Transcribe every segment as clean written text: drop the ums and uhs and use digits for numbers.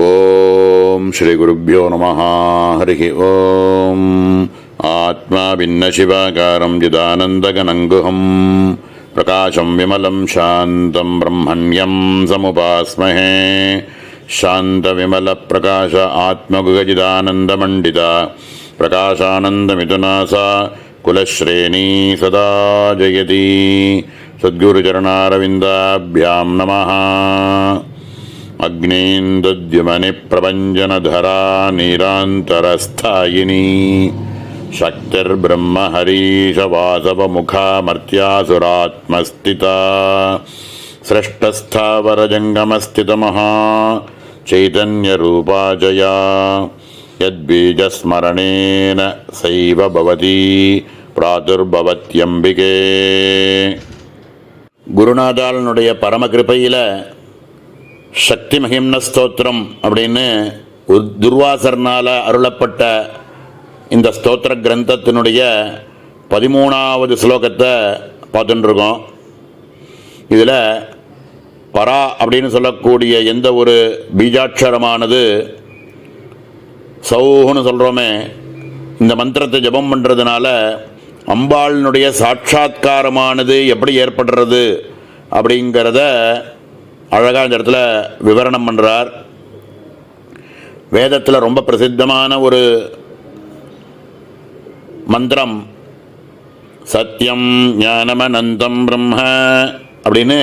ஓம் ஸ்ரீ குருப்யோ நமः. ஹரி ஓம். ஆத்மா பின்ன சிவாகாரம் ஜிதானந்தகனங்குஹம் பிரகாசம் விமலம் சாந்தம் பிரம்மண்யம் சமுபாஸ்மஹே. சாந்த விமல பிரகாச ஆத்மகுகஜிதானந்தமண்டிதா பிரகாசானந்தமிதுனாசா குலஸ்ரேணி சதா ஜயதி. சத்குருச்சரணாரவிந்தாभ्यां நமः. அக்னீந்தத்யுமனி பிரபஞ்சனதரா நீராந்தரஸ்தாயினி சக்திர் பிரம்ம ஹரீஷ வாசவ முகாமர்த்தியாசுராத்மஸ்திதா ஸ்ரஷ்டஸ்தாவரஜங்கமஸ்திதமஹா சைதன்யரூபா ஜயா யத்பீஜஸ்மரணேன சைவ பவதி பிராதுர்பவத்யம்பிகே. குருநாதாளனுடைய பரமகிருபையில் சக்தி மகிம்ன ஸ்தோத்திரம் அப்படின்னு துர்வாசர்னால் அருளப்பட்ட இந்த ஸ்தோத்திர கிரந்தத்தினுடைய 13வது ஸ்லோகத்தை பார்த்துட்டுருக்கோம். இதில் பரா அப்படின்னு சொல்லக்கூடிய எந்த ஒரு பீஜாட்சரமானது சௌஹுன்னு சொல்கிறோமே, இந்த மந்திரத்தை ஜபம் பண்ணுறதுனால அம்பாளினுடைய சாட்சாத்காரமானது எப்படி ஏற்படுறது அப்படிங்கிறத அழகாக இந்த இடத்துல விவரணம் பண்ணுறார். வேதத்தில் ரொம்ப பிரசித்தமான ஒரு மந்திரம் சத்யம் ஞானமனந்தம் பிரம்ம அப்படின்னு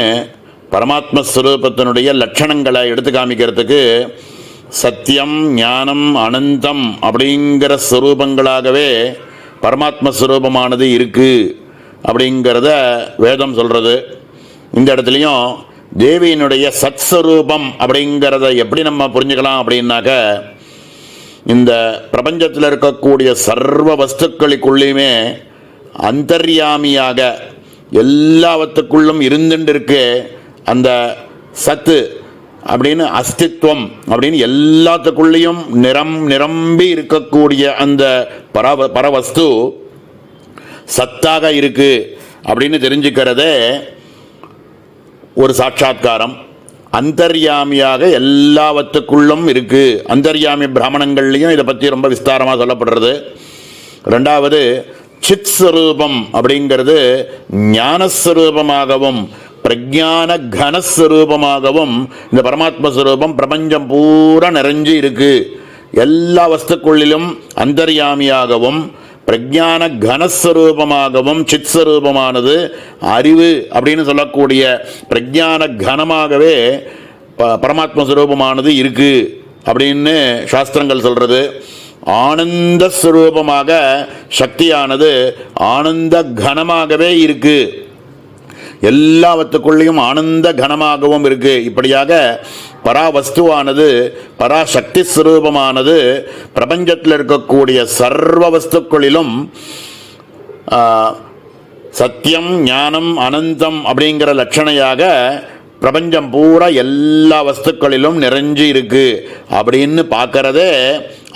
பரமாத்மஸ்வரூபத்தினுடைய லட்சணங்களை எடுத்து காமிக்கிறதுக்கு சத்தியம் ஞானம் அனந்தம் அப்படிங்கிற ஸ்வரூபங்களாகவே பரமாத்மஸ்வரூபமானது இருக்குது அப்படிங்கிறத வேதம் சொல்கிறது. இந்த இடத்துலையும் தேவியினுடைய சத்ஸ்வரூபம் அப்படிங்கிறத எப்படி நம்ம புரிஞ்சுக்கலாம் அப்படின்னாக்க, இந்த பிரபஞ்சத்தில் இருக்கக்கூடிய சர்வ வஸ்துக்களுக்குள்ளேயுமே அந்தர்யாமியாக எல்லாவற்றுக்குள்ளும் இருந்துட்டு இருக்கு அந்த சத்து அப்படின்னு அஸ்தித்வம் அப்படின்னு எல்லாத்துக்குள்ளேயும் நிரம்பி இருக்கக்கூடிய அந்த பரவஸ்து சத்தாக இருக்கு அப்படின்னு தெரிஞ்சுக்கிறதே ஒரு சாட்சாத்காரம். அந்தர்யாமியாக எல்லாவற்றுக்குள்ளும் இருக்கு. அந்தர்யாமி பிராமணங்கள்லையும் இதை பற்றி ரொம்ப விஸ்தாரமாக சொல்லப்படுறது. ரெண்டாவது சித் ஸ்வரூபம் அப்படிங்கிறது ஞானஸ்வரூபமாகவும் பிரஜான கனஸ்வரூபமாகவும் இந்த பரமாத்மஸ்வரூபம் பிரபஞ்சம் பூரா நிறைஞ்சு இருக்கு. எல்லா வஸ்துக்குள்ளிலும் அந்தர்யாமியாகவும் பிரஜான கனஸ்வரூபமாகவும் சித்ஸ்வரூபமானது அறிவு அப்படின்னு சொல்லக்கூடிய பிரஜான கனமாகவே பரமாத்மஸ்வரூபமானது இருக்கு அப்படின்னு சாஸ்திரங்கள் சொல்றது. ஆனந்த ஸ்வரூபமாக சக்தியானது ஆனந்த கனமாகவே இருக்கு. எல்லாவற்றுக்குள்ளேயும் ஆனந்த கனமாகவும் இருக்கு. இப்படியாக பராவஸ்துவானது பராசக்தி ஸ்வரூபமானது பிரபஞ்சத்தில் இருக்கக்கூடிய சர்வ வஸ்துக்களிலும் சத்தியம் ஞானம் அனந்தம் அப்படிங்கிற லட்சணையாக பிரபஞ்சம் பூரா எல்லா வஸ்துக்களிலும் நிறைஞ்சு இருக்கு அப்படின்னு பார்க்கறதே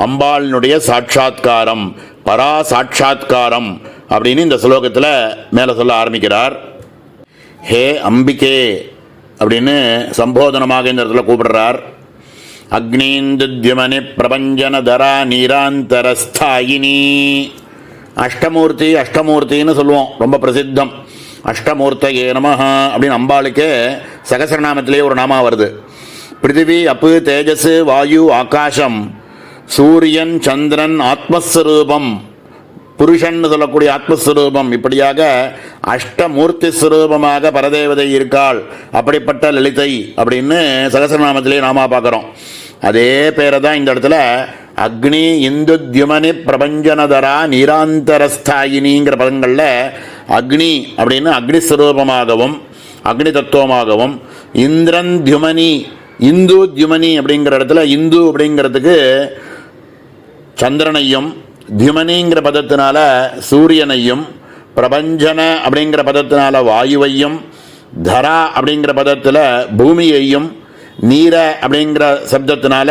அம்பாளினுடைய சாட்சாத்காரம், பரா சாட்சாத்காரம் அப்படின்னு இந்த ஸ்லோகத்தில் மேலே சொல்ல ஆரம்பிக்கிறார். ஹே அம்பிகே அப்படின்னு சம்போதனமாக இந்த இடத்துல கூப்பிடுறார். அக்னீந்துத்யுமனி பிரபஞ்சனதரா நீராந்தரஸ்தாயினி. அஷ்டமூர்த்தின்னு சொல்லுவோம், ரொம்ப பிரசித்தம். அஷ்டமூர்த்தயே நமஹ அப்படின்னு அம்பாளுக்கே சகசரநாமத்திலேயே ஒரு நாமா வருது. பிருத்திவி அப்பு தேஜஸ் வாயு ஆகாசம் சூரியன் சந்திரன் ஆத்மஸ்வரூபம் புருஷன் சொல்லக்கூடிய ஆத்மஸ்வரூபம், இப்படியாக அஷ்டமூர்த்தி ஸ்வரூபமாக பரதேவதை இருக்காள். அப்படிப்பட்ட லலிதை அப்படின்னு சகசரநாமத்திலே நாம பார்க்குறோம். அதே பேரை தான் இந்த இடத்துல அக்னி இந்துத்யுமனி பிரபஞ்சனதரா நீராந்தரஸ்தாயினிங்கிற பதங்களில் அக்னி அப்படின்னு அக்னிஸ்வரூபமாகவும் அக்னி தத்துவமாகவும், இந்திரன் தியுமனி இந்து தியுமனி அப்படிங்கிற இடத்துல இந்து அப்படிங்கிறதுக்கு சந்திரனையும், தியுமனிங்கிற பதத்தினால சூரியனையும், பிரபஞ்சன அப்படிங்கிற பதத்தினால வாயுவையும், தரா அப்படிங்கிற பதத்தில் பூமியையும், நீர அப்படிங்கிற சப்தத்தினால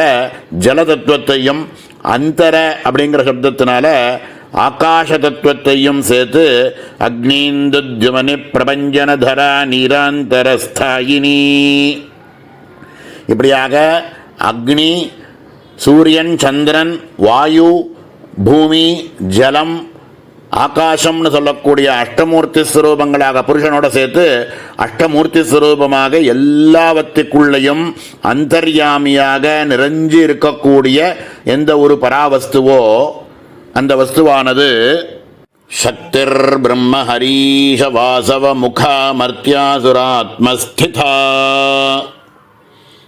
ஜல தத்துவத்தையும், அந்தர அப்படிங்கிற சப்தத்தினால ஆகாச தத்துவத்தையும் சேர்த்து அக்னீந்துத்யுமனி பிரபஞ்சனதரா நீராந்தரஸ்தாயினி. இப்படியாக அக்னி, சூரியன், சந்திரன், வாயு, பூமி, ஜலம், ஆகாசம்னு சொல்லக்கூடிய அஷ்டமூர்த்தி ஸ்வரூபங்களாக புருஷனோட சேர்த்து அஷ்டமூர்த்தி ஸ்வரூபமாக எல்லாவற்றுக்குள்ளேயும் அந்தர்யாமியாக நிறைஞ்சு இருக்கக்கூடிய எந்த ஒரு பராவஸ்துவோ அந்த வஸ்துவானது சக்திர் பிரம்ம ஹரீஷ வாசவ முகா மர்த்தியாசுராத்மஸ்திதா.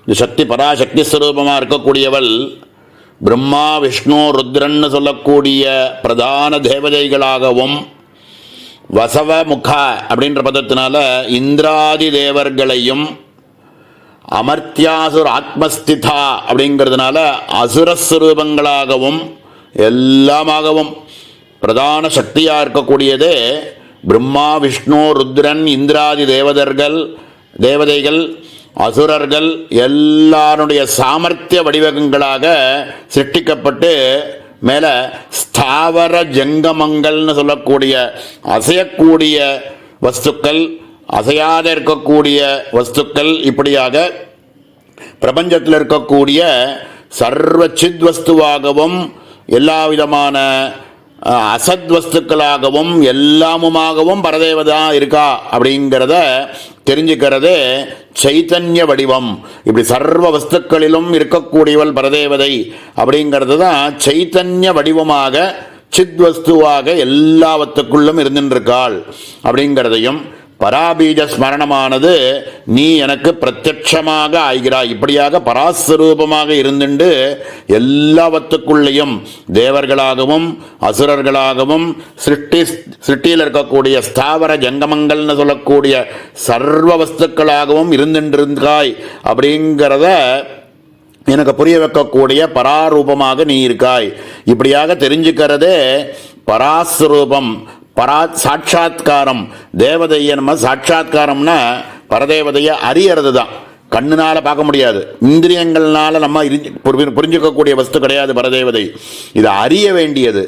இந்த சக்தி பராசக்தி ஸ்வரூபமாக இருக்கக்கூடியவள் பிரம்மா, விஷ்ணு, ருத்ரன்னு சொல்லக்கூடிய பிரதான தேவதைகளாகவும், வசவ முகா அப்படின்ற பதத்தினால இந்திராதி தேவர்களையும், அமர்த்தியாசுர ஆத்மஸ்திதா அப்படிங்கிறதுனால அசுரஸ்வரூபங்களாகவும் எல்லாமாகவும் பிரதான சக்தியாக இருக்கக்கூடியதே பிரம்மா, விஷ்ணு, ருத்ரன், இந்திராதி தேவதைகள், அசுரர்கள் எல்லாருடைய சாமர்த்திய வடிவங்களாக சிருஷ்டிக்கப்பட்டு மேலே ஸ்தாவர ஜங்கமங்கள்னு சொல்லக்கூடிய அசையக்கூடிய வஸ்துக்கள், அசையாத இருக்கக்கூடிய வஸ்துக்கள், இப்படியாக பிரபஞ்சத்தில் இருக்கக்கூடிய சர்வ சித் வஸ்துவாகவும் எல்லா விதமான அசத் வஸ்துக்களாகவும் எல்லாமுமாகவும் பரதேவதா இருக்கா அப்படிங்கிறத தெரிஞ்சுக்கிறது சைத்தன்ய வடிவம். இப்படி சர்வ வஸ்துக்களிலும் இருக்கக்கூடியவள் பரதேவதை அப்படிங்கிறது தான் சைத்தன்ய வடிவமாக சித்வஸ்துவாக எல்லாவற்றுக்குள்ளும் இருந்துருக்காள் அப்படிங்கிறதையும், பராபீஜ ஸ்மரணமானது நீ எனக்கு பிரத்யட்சமாக ஆகிறாய், இப்படியாக பராஸ்வரூபமாக இருந்துண்டு எல்லாவற்றுக்குள்ளேயும் தேவர்களாகவும் அசுரர்களாகவும் சிருஷ்டியில் இருக்கக்கூடிய ஸ்தாவர ஜங்கமங்கள்னு சொல்லக்கூடிய சர்வ வஸ்துக்களாகவும் இருந்துருக்காய் அப்படிங்கிறத எனக்கு புரிய வைக்கக்கூடிய பராரூபமாக நீ இருக்காய். இப்படியாக தெரிஞ்சுக்கிறதே பராஸ்வரூபம், சாட்சாத்காரம். தேவதையை நம்ம சாட்சாத்காரம்னா பரதேவதையை அறியறது தான். கண்ணுனால பார்க்க முடியாது, இந்திரியங்கள்னால நம்ம புரிஞ்சுக்கக்கூடிய வஸ்து கிடையாது பரதேவதை. இதை அறிய வேண்டியது.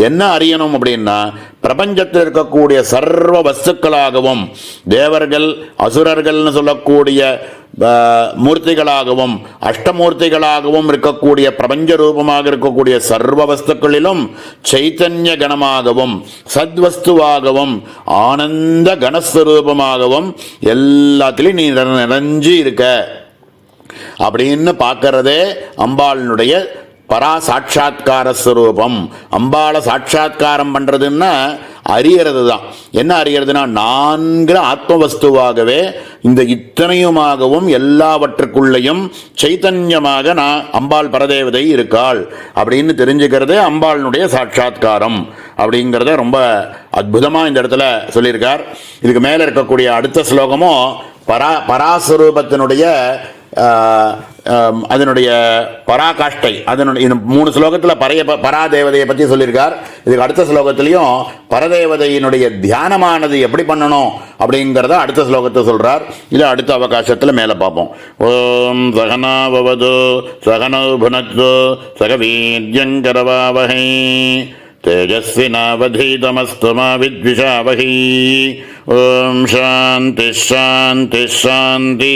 என்ன அறியணும் அப்படின்னா, பிரபஞ்சத்தில் இருக்கக்கூடிய சர்வ வஸ்துக்களாகவும் தேவர்கள் அசுரர்கள்னு சொல்லக்கூடிய மூர்த்திகளாகவும் அஷ்டமூர்த்திகளாகவும் இருக்கக்கூடிய பிரபஞ்ச ரூபமாக இருக்கக்கூடிய சர்வ வஸ்துக்களிலும் சைத்தன்ய கணமாகவும் சத்வஸ்துவாகவும் ஆனந்த கணஸ்வரூபமாகவும் எல்லாத்திலையும் நீ நிறைஞ்சு இருக்க அப்படின்னு பார்க்கறதே அம்பாளினுடைய பரா சாட்சா்கார ஸ்வரூபம். அம்பாளை சாட்சா்காரம் பண்ணுறதுன்னா அறியறது தான். என்ன அறியறதுனா, நான்கிற ஆத்மவஸ்துவாகவே இந்த இத்தனையுமாகவும் எல்லாவற்றுக்குள்ளேயும் சைத்தன்யமாக நான் அம்பாள் பரதேவதை இருக்காள் அப்படின்னு தெரிஞ்சுக்கிறதே அம்பாளினுடைய சாட்சா்காரம் அப்படிங்கிறத ரொம்ப அற்புதமாக இந்த இடத்துல சொல்லியிருக்கார். இதுக்கு மேலே இருக்கக்கூடிய அடுத்த ஸ்லோகமும் பராஸ்வரூபத்தினுடைய அதனுடைய பராகாஷ்டை, அதனுடைய 3 ஸ்லோகத்தில் பராதேவதையை பற்றி சொல்லியிருக்கார். இதுக்கு அடுத்த ஸ்லோகத்திலையும் பரதேவதையினுடைய தியானமானது எப்படி பண்ணணும் அப்படிங்கிறத அடுத்த ஸ்லோகத்தை சொல்கிறார். இதை அடுத்த அவகாசத்தில் மேலே பார்ப்போம். ஓம் சகனா பவது சகனௌ புனக்து சக வீர்யங்கரவாவஹை தேஜஸ்வினாவதீதமஸ்து மா வித்விஷாவஹை. ஓம் சாந்தி சாந்தி சாந்தி.